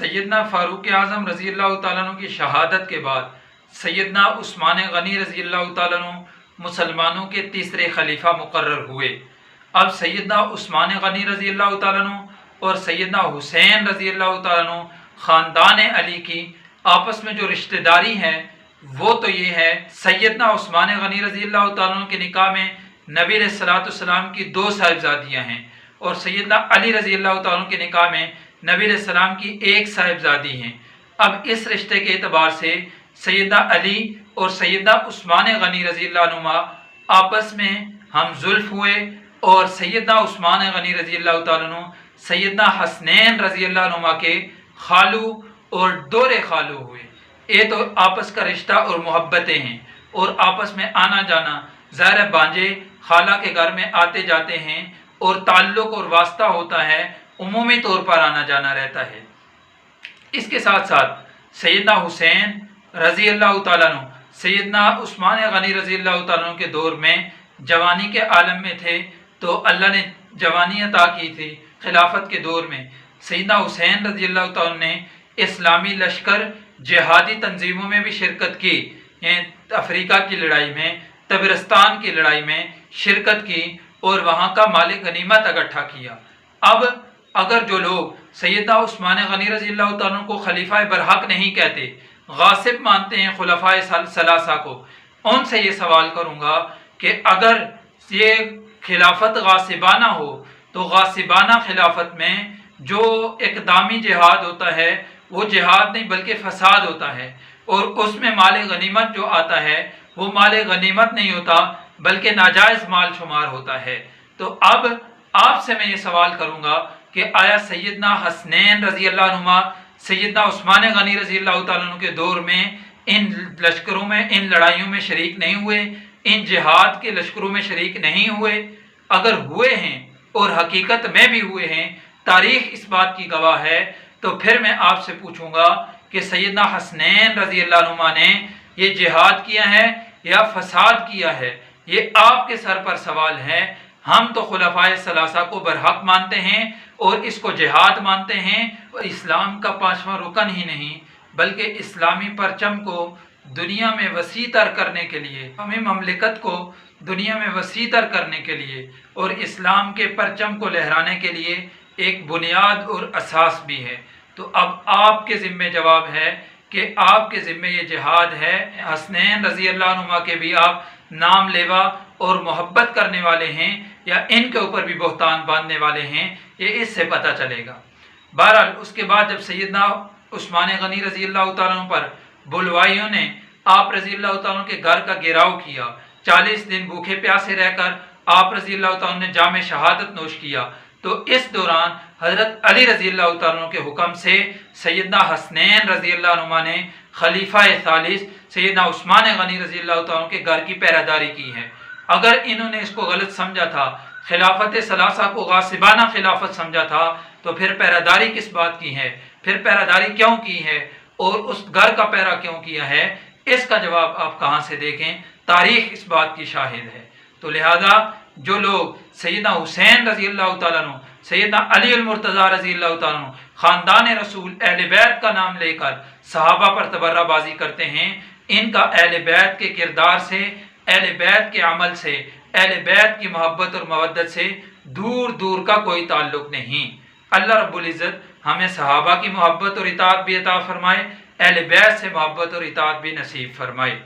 سیدنا فاروق اعظم رضی اللہ تعالیٰ عنہ کی شہادت کے بعد سیدنا عثمان غنی رضی اللہ تعالیٰ عنہ مسلمانوں کے تیسرے خلیفہ مقرر ہوئے۔ اب سیدنا عثمان غنی رضی اللہ تعالیٰ عنہ اور سیدنا حسین رضی اللہ تعالیٰ عنہ خاندان علی کی آپس میں جو رشتہ داری ہے وہ تو یہ ہے، سیدنا عثمان غنی رضی اللہ تعالیٰ عنہ کے نکاح میں نبی علیہ الصلوۃ والسلام کی 2 صاحبزادیاں ہیں، اور سیدنا علی رضی اللہ تعالیٰ عنہ کے نکاح میں نبی علیہ السلام کی 1 صاحبزادی ہیں۔ اب اس رشتے کے اعتبار سے سیدنا علی اور سیدنا عثمان غنی رضی اللہ عنہ آپس میں ہم زلف ہوئے، اور سیدنا عثمان غنی رضی اللہ تعالیٰ عنہ سیدنا حسنین رضی اللہ عنہ کے خالو اور دور خالو ہوئے۔ یہ تو آپس کا رشتہ اور محبتیں ہیں، اور آپس میں آنا جانا، ظاہر بانجے خالہ کے گھر میں آتے جاتے ہیں اور تعلق اور واسطہ ہوتا ہے، عمومی طور پر آنا جانا رہتا ہے۔ اس کے ساتھ ساتھ سیدنا حسین رضی اللہ تعالیٰ عنہ سیدنا عثمان غنی رضی اللہ تعالیٰ عنہ کے دور میں جوانی کے عالم میں تھے، تو اللہ نے جوانی عطا کی تھی۔ خلافت کے دور میں سیدنا حسین رضی اللہ تعالیٰ عنہ نے اسلامی لشکر جہادی تنظیموں میں بھی شرکت کی، افریقہ کی لڑائی میں، تبرستان کی لڑائی میں شرکت کی، اور وہاں کا مال غنیمت اکٹھا کیا۔ اب اگر جو لوگ سیدنا عثمان غنی رضی اللہ تعالیٰ عنہ کو خلیفہ برحق نہیں کہتے، غاصب مانتے ہیں خلفائے ثلاثہ کو، ان سے یہ سوال کروں گا کہ اگر یہ خلافت غاصبانہ ہو تو غاصبانہ خلافت میں جو اقدامی جہاد ہوتا ہے وہ جہاد نہیں بلکہ فساد ہوتا ہے، اور اس میں مال غنیمت جو آتا ہے وہ مال غنیمت نہیں ہوتا بلکہ ناجائز مال شمار ہوتا ہے۔ تو اب آپ سے میں یہ سوال کروں گا کہ آیا سیدنا حسنین رضی اللہ عنہ سیدنا عثمان غنی رضی اللہ تعالیٰ عنہ کے دور میں ان لشکروں میں، ان لڑائیوں میں شریک نہیں ہوئے، ان جہاد کے لشکروں میں شریک نہیں ہوئے؟ اگر ہوئے ہیں اور حقیقت میں بھی ہوئے ہیں، تاریخ اس بات کی گواہ ہے، تو پھر میں آپ سے پوچھوں گا کہ سیدنا حسنین رضی اللہ عنہ نے یہ جہاد کیا ہے یا فساد کیا ہے؟ یہ آپ کے سر پر سوال ہے۔ ہم تو خلفائے ثلاثہ کو برحق مانتے ہیں اور اس کو جہاد مانتے ہیں، اور اسلام کا 5واں رکن ہی نہیں بلکہ اسلامی پرچم کو دنیا میں وسیع تر کرنے کے لیے، ہمیں مملکت کو دنیا میں وسیع تر کرنے کے لیے اور اسلام کے پرچم کو لہرانے کے لیے ایک بنیاد اور اساس بھی ہے۔ تو اب آپ کے ذمہ جواب ہے کہ آپ کے ذمہ یہ جہاد ہے۔ حسنین رضی اللہ عنہ کے بھی آپ نام لیوا اور محبت کرنے والے ہیں، یا ان کے اوپر بھی بہتان باندھنے والے ہیں، یہ اس سے پتہ چلے گا۔ بہرحال اس کے بعد جب سیدنا عثمان غنی رضی اللہ تعالیٰ عنہ پر بلوائیوں نے آپ رضی اللہ تعالیٰ عنہ کے گھر کا گھیراؤ کیا، 40 دن بھوکے پیاسے رہ کر آپ رضی اللہ تعالیٰ عنہ نے جام شہادت نوش کیا، تو اس دوران حضرت علی رضی اللہ تعالیٰ عنہ کے حکم سے سیدنا حسنین رضی اللہ عنہ نے خلیفہ ثالث سیدنا عثمان غنی رضی اللہ تعالیٰ عنہ کے گھر کی پہرہ داری کی ہے۔ اگر انہوں نے اس کو غلط سمجھا تھا، خلافت ثلاثہ کو غاصبانہ خلافت سمجھا تھا، تو پھر پہرہ داری کس بات کی ہے؟ پھر پہرہ داری کیوں کی ہے اور اس گھر کا پہرہ کیوں کیا ہے؟ اس کا جواب آپ کہاں سے دیکھیں؟ تاریخ اس بات کی شاہد ہے۔ تو لہذا جو لوگ سیدنا حسین رضی اللہ تعالیٰ عنہ، سیدنا علی المرتضیٰ رضی اللہ تعالیٰ عنہ، خاندان رسول، اہل بیت کا نام لے کر صحابہ پر تبرہ بازی کرتے ہیں، ان کا اہل بیت کے کردار سے، اہل بیت کے عمل سے، اہل بیت کی محبت اور مودت سے دور دور کا کوئی تعلق نہیں۔ اللہ رب العزت ہمیں صحابہ کی محبت اور اطاعت بھی عطا فرمائے، اہل بیت سے محبت اور اطاعت بھی نصیب فرمائے۔